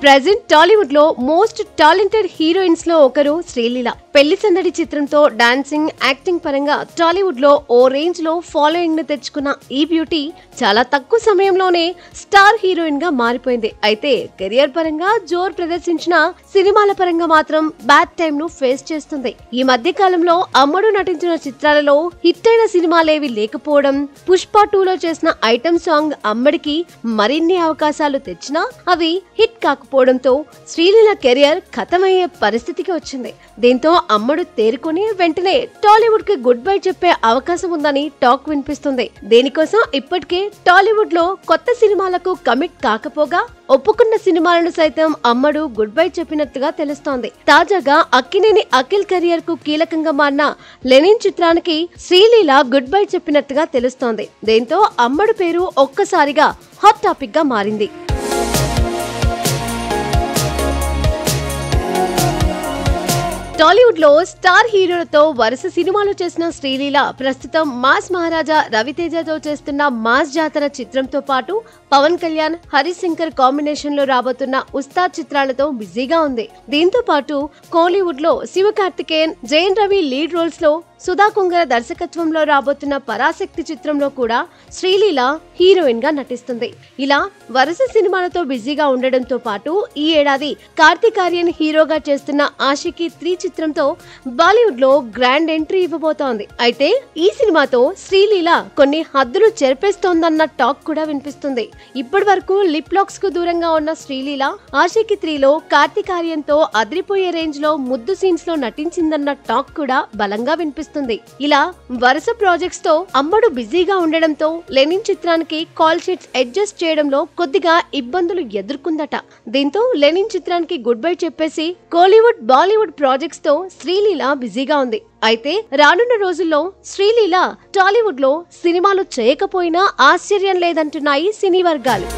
Present Tollywood లో most talented heroines లో ఒకరు శ్రీలీల. పెళ్లి సందడి చిత్రంతో డాన్సింగ్, యాక్టింగ్ పరంగా టాలీవుడ్ లో ఓ రేంజ్ లో ఫాలోయింగ్ ను తెచ్చుకున్న ఈ బ్యూటీ చాలా తక్కువ సమయంలోనే స్టార్ హీరోయిన్ గా మారిపోయింది. అయితే కెరియర్ పరంగా జోర్ ప్రదర్శించిన సినిమాల పరంగా మాత్రం బ్యాడ్ టైమ్ ను ఫేస్ చేస్తుంది. ఈ మధ్య కాలంలో అమ్మడు నటించిన చిత్రాలలో హిట్ అయిన సినిమాలేవి లేకపోవడం, పుష్ప 2లో చేసిన ఐటమ్ సాంగ్ అమ్మడికి మరిన్ని అవకాశాలు తెచ్చినా అవి హిట్ కాకపోవడంతో శ్రీలీల కెరియర్ ఖతమయ్యే పరిస్థితికి వచ్చింది. దీంతో అమ్మడు తేరుకొని వెంటనే టాలీవుడ్ కి గుడ్ బై చెప్పే అవకాశం ఉందని టాక్ వినిపిస్తుంది. దీనికోసం ఇప్పటికే టాలీవుడ్ లో కొత్త సినిమాలకు కమిట్ కాకపోగా ఒప్పుకున్న సినిమాలను సైతం అమ్మడు గుడ్ బై చెప్పినట్టుగా తెలుస్తోంది. తాజాగా అక్కినేని అఖిల్ కెరియర్ కు కీలకంగా మారిన లెనిన్ చిత్రానికి శ్రీలీల గుడ్ బై చెప్పినట్టుగా తెలుస్తోంది. దీంతో అమ్మడు పేరు ఒక్కసారిగా హాట్ టాపిక్ గా మారింది. టాలీవుడ్ లో స్టార్ హీరోలతో వరుస సినిమాలు చేసిన శ్రీలీల ప్రస్తుతం మాస్ మహారాజా రవితేజతో చేస్తున్న మాస్ జాతర చిత్రంతో పాటు పవన్ కళ్యాణ్, హరీష్ శంకర్ కాంబినేషన్ లో రాబోతున్న ఉస్తాద్ చిత్రాలతో బిజీగా ఉంది. దీంతో పాటు కోలీవుడ్ లో శివకార్తికేయన్, జయన్ రవి లీడ్ రోల్స్ లో, సుధా కొంగర దర్శకత్వంలో రాబోతున్న పరాశక్తి చిత్రంలో కూడా శ్రీలీల హీరోయిన్ గా నటిస్తుంది. ఇలా వరుస సినిమాలతో బిజీగా ఉండడంతో పాటు ఈ ఏడాది కార్తిక్ ఆర్యన్ హీరోగా చేస్తున్న ఆషికీ 3 చిత్రంతో బాలీవుడ్ లో గ్రాండ్ ఎంట్రీ ఇవ్వబోతోంది. అయితే ఈ సినిమాతో శ్రీలీల కొన్ని హద్దులు చెరిపేస్తోందన్న టాక్ కూడా వినిపిస్తుంది. ఇప్పటి వరకు లిప్ లాక్స్ కు దూరంగా ఉన్న శ్రీలీల ఆషికీ 3లో కార్తిక్ ఆర్యన్ తో అదిరిపోయే రేంజ్ లో ముద్దు సీన్స్ లో నటించిందన్న టాక్ కూడా బలంగా వినిపిస్తుంది. ఇలా వరుస ప్రాజెక్ట్స్ తో అమ్మడు బిజీగా ఉండడంతో లెనిన్ చిత్రానికి కాల్ షీట్స్ అడ్జస్ట్ చేయడంలో కొద్దిగా ఇబ్బందులు ఎదుర్కొందట. దీంతో లెనిన్ చిత్రానికి గుడ్ బై చెప్పేసి కోలీవుడ్, బాలీవుడ్ ప్రాజెక్ట్స్ తో శ్రీలీల బిజీగా ఉంది. అయితే రానున్న రోజుల్లో శ్రీలీల టాలీవుడ్ లో సినిమాలు చేయకపోయినా ఆశ్చర్యం లేదంటున్నాయి సినీ వర్గాలు.